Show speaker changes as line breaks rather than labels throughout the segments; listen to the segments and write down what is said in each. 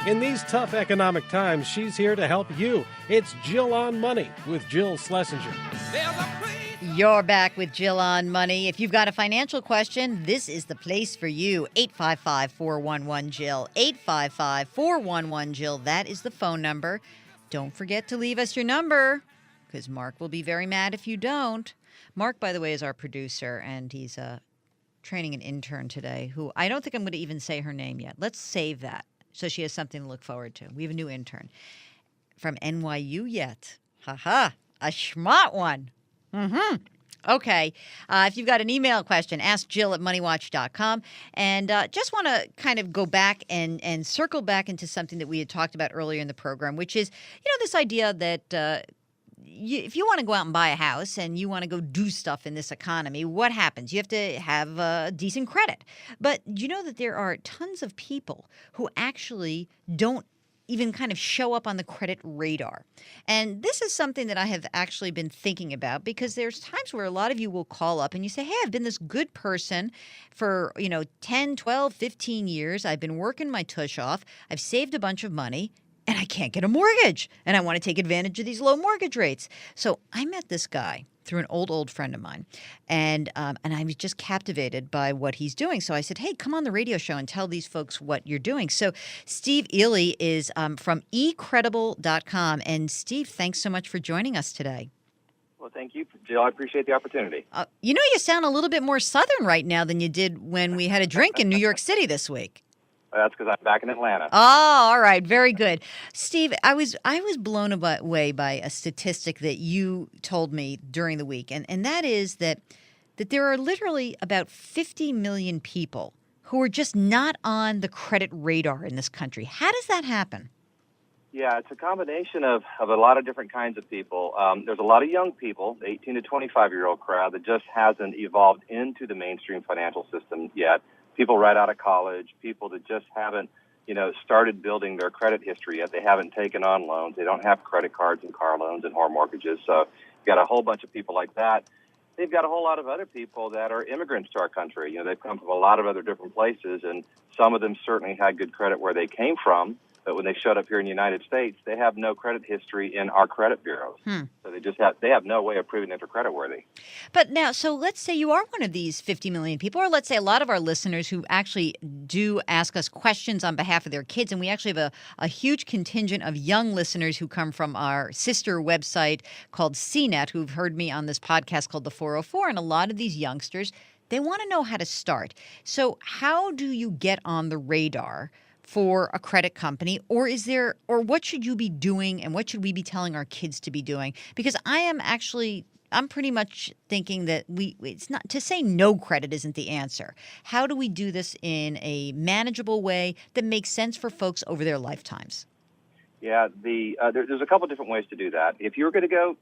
In these tough economic times, she's here to help you. It's Jill on Money with Jill Schlesinger.
You're back with Jill on Money. If you've got a financial question, this is the place for you. 855-411-JILL. 855-411-JILL. That is the phone number. Don't forget to leave us your number, because Mark will be very mad if you don't. Mark, by the way, is our producer, and he's training an intern today who I don't think I'm going to even say her name yet. Let's save that so she has something to look forward to. We have a new intern from NYU yet. Ha-ha, a smart one. Mm-hmm. Okay. If you've got an email question, ask Jill at moneywatch.com. And just want to kind of go back and circle back into something that we had talked about earlier in the program, which is, this idea that if you want to go out and buy a house and you want to go do stuff in this economy, what happens? You have to have decent credit. But you know that there are tons of people who actually don't even kind of show up on the credit radar. And this is something that I have actually been thinking about, because there's times where a lot of you will call up and you say, hey, I've been this good person for, 10, 12, 15 years. I've been working my tush off. I've saved a bunch of money, and I can't get a mortgage, and I want to take advantage of these low mortgage rates. So I met this guy through an old friend of mine, and I was just captivated by what he's doing. So I said, hey, come on the radio show and tell these folks what you're doing. So Steve Ely is from eCredable.com. And Steve, thanks so much for joining us today.
Well, thank you, Jill. I appreciate the opportunity.
You sound a little bit more Southern right now than you did when we had a drink in New York City this week.
That's because I'm back in Atlanta.
Oh, all right. Very good. Steve, I was blown away by a statistic that you told me during the week, and that is that there are literally about 50 million people who are just not on the credit radar in this country. How does that happen?
Yeah, it's a combination of a lot of different kinds of people. There's a lot of young people, the 18 to 25-year-old crowd, that just hasn't evolved into the mainstream financial system yet. People right out of college, people that just haven't, started building their credit history yet. They haven't taken on loans. They don't have credit cards and car loans and home mortgages. So you've got a whole bunch of people like that. They've got a whole lot of other people that are immigrants to our country. They've come from a lot of other different places, and some of them certainly had good credit where they came from. But when they showed up here in the United States, they have no credit history in our credit bureaus. So they have no way of proving that they're creditworthy.
But now, so let's say you are one of these 50 million people, or let's say a lot of our listeners who actually do ask us questions on behalf of their kids. And we actually have a huge contingent of young listeners who come from our sister website called CNET, who've heard me on this podcast called The 404. And a lot of these youngsters, they want to know how to start. So how do you get on the radar for a credit company, or what should you be doing, and what should we be telling our kids to be doing? Because I'm pretty much thinking that it's not to say no credit isn't the answer. How do we do this in a manageable way that makes sense for folks over their lifetimes?
Yeah, there's a couple different ways to do that. If you were going to go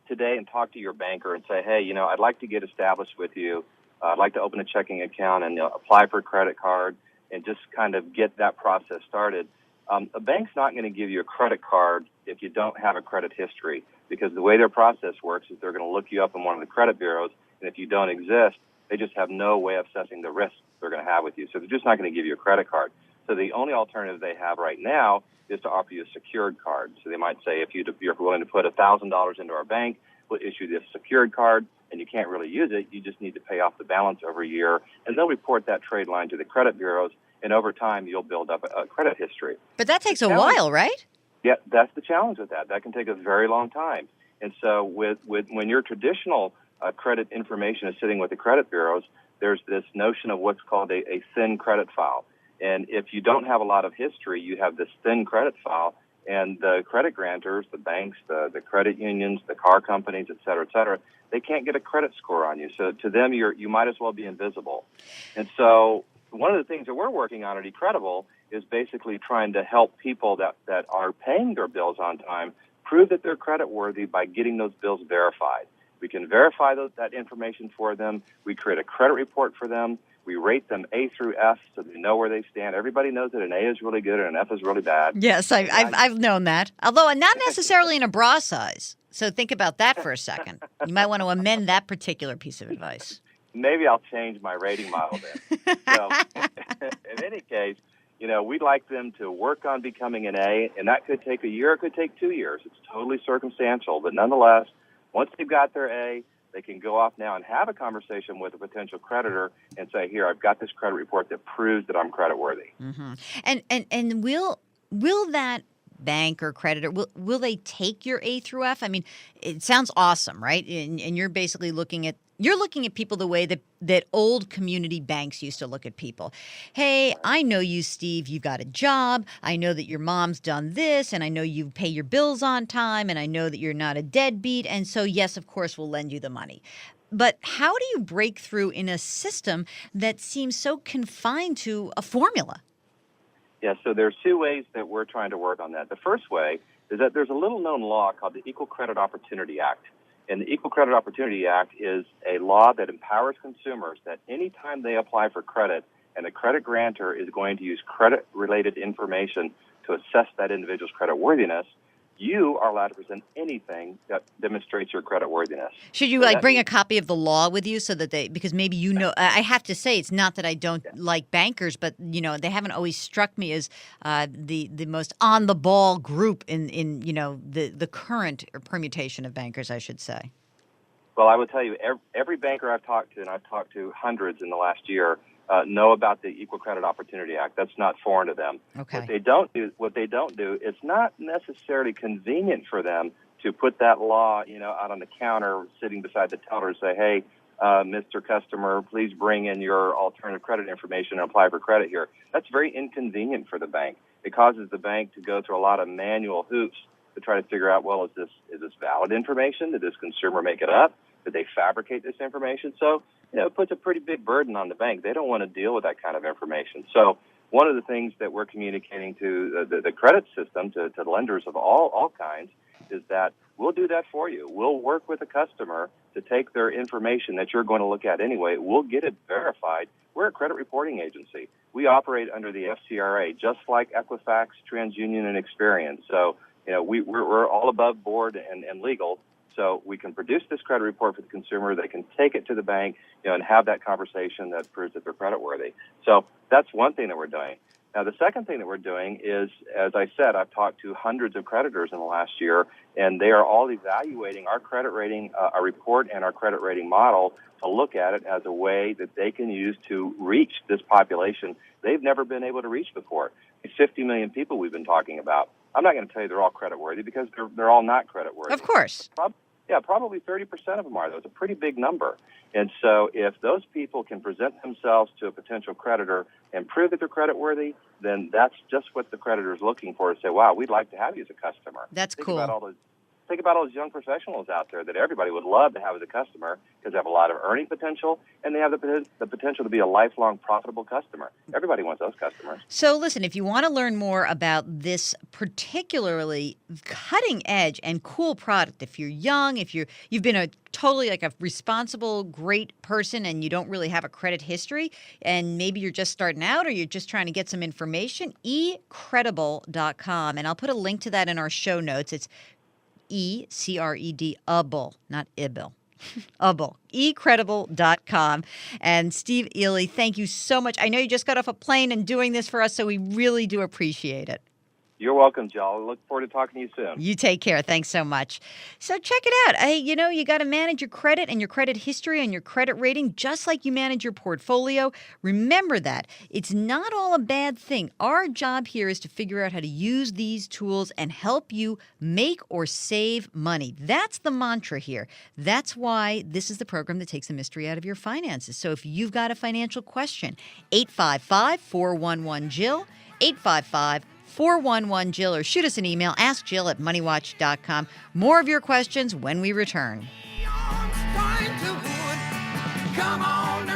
today and talk to your banker and say, hey, I'd like to get established with you. I'd like to open a checking account and apply for a credit card, and just kind of get that process started. A bank's not going to give you a credit card if you don't have a credit history, because the way their process works is they're going to look you up in one of the credit bureaus, and if you don't exist, they just have no way of assessing the risk they're going to have with you. So they're just not going to give you a credit card. So the only alternative they have right now is to offer you a secured card. So they might say, if you're willing to put $1,000 into our bank, we'll issue this secured card, and you can't really use it. You just need to pay off the balance over a year, and they'll report that trade line to the credit bureaus, and over time, you'll build up a credit history.
But that takes a while, right?
Yeah, that's the challenge with that. That can take a very long time. And so when your traditional credit information is sitting with the credit bureaus, there's this notion of what's called a thin credit file. And if you don't have a lot of history, you have this thin credit file, and the credit grantors, the banks, the credit unions, the car companies, et cetera, they can't get a credit score on you. So to them, you might as well be invisible. And so one of the things that we're working on at eCredable is basically trying to help people that are paying their bills on time prove that they're creditworthy by getting those bills verified. We can verify that information for them. We create a credit report for them. We rate them A through F so they know where they stand. Everybody knows that an A is really good and an F is really bad.
Yes, I've known that, although not necessarily in a bra size. So think about that for a second. You might want to amend that particular piece of advice.
Maybe I'll change my rating model then. So, in any case, we'd like them to work on becoming an A, and that could take a year, it could take 2 years. It's totally circumstantial, but nonetheless, once they've got their A, they can go off now and have a conversation with a potential creditor and say, here, I've got this credit report that proves that I'm creditworthy.
Mm-hmm. And will that bank or creditor, will they take your A through F? I mean, it sounds awesome, right? And you're basically looking at people the way that old community banks used to look at people. Hey, I know you, Steve. You got a job. I know that your mom's done this, and I know you pay your bills on time, and I know that you're not a deadbeat. And so, yes, of course, we'll lend you the money. But how do you break through in a system that seems so confined to a formula?
Yeah, so there's 2 ways that we're trying to work on that. The first way is that there's a little-known law called the Equal Credit Opportunity Act. And the Equal Credit Opportunity Act is a law that empowers consumers that any time they apply for credit and the credit grantor is going to use credit-related information to assess that individual's creditworthiness, you are allowed to present anything that demonstrates your creditworthiness.
Should you bring a copy of the law with you so that because maybe I have to say it's not that I don't like bankers, but they haven't always struck me as the most on the ball group in the current permutation of bankers, I should say.
Well, I will tell you, every banker I've talked to, and I've talked to hundreds in the last year, know about the Equal Credit Opportunity Act. That's not foreign to them.
Okay.
What they don't do, it's not necessarily convenient for them to put that law, out on the counter, sitting beside the teller, and say, hey, Mr. Customer, please bring in your alternative credit information and apply for credit here. That's very inconvenient for the bank. It causes the bank to go through a lot of manual hoops to try to figure out, well, is this valid information? Did this consumer make it up? Did they fabricate this information? So, it puts a pretty big burden on the bank. They don't want to deal with that kind of information. So one of the things that we're communicating to the credit system, to lenders of all kinds, is that we'll do that for you. We'll work with a customer to take their information that you're going to look at anyway. We'll get it verified. We're a credit reporting agency. We operate under the FCRA, just like Equifax, TransUnion, and Experian. So, we're all above board and legal. So we can produce this credit report for the consumer. They can take it to the bank, and have that conversation that proves that they're creditworthy. So that's one thing that we're doing. Now, the second thing that we're doing is, as I said, I've talked to hundreds of creditors in the last year, and they are all evaluating our credit rating, our report, and our credit rating model to look at it as a way that they can use to reach this population they've never been able to reach before. These 50 million people we've been talking about. I'm not going to tell you they're all creditworthy because they're all not creditworthy.
Of course.
Probably 30% of them are, though. It's a pretty big number. And so if those people can present themselves to a potential creditor and prove that they're creditworthy, then that's just what the creditor is looking for, to say, wow, we'd like to have you as a customer.
That's cool.
Think about all those young professionals out there that everybody would love to have as a customer because they have a lot of earning potential and they have the potential to be a lifelong profitable customer. Everybody wants those customers.
So listen, if you want to learn more about this particularly cutting edge and cool product, if you're young, if you've been a totally like a responsible, great person and you don't really have a credit history and maybe you're just starting out or you're just trying to get some information, eCredable.com. And I'll put a link to that in our show notes. It's eCredable, not Ibil. Able. eCredable.com. And Steve Ely, thank you so much. I know you just got off a plane and doing this for us, so we really do appreciate it.
You're welcome, Jill. I look forward to talking to you soon.
You take care. Thanks so much. So check it out. Hey, you got to manage your credit and your credit history and your credit rating just like you manage your portfolio. Remember that. It's not all a bad thing. Our job here is to figure out how to use these tools and help you make or save money. That's the mantra here. That's why this is the program that takes the mystery out of your finances. So if you've got a financial question, 855-411-JILL, 855-411-JILL, or shoot us an email, askjill@moneywatch.com. More of your questions when we return.
Come on now.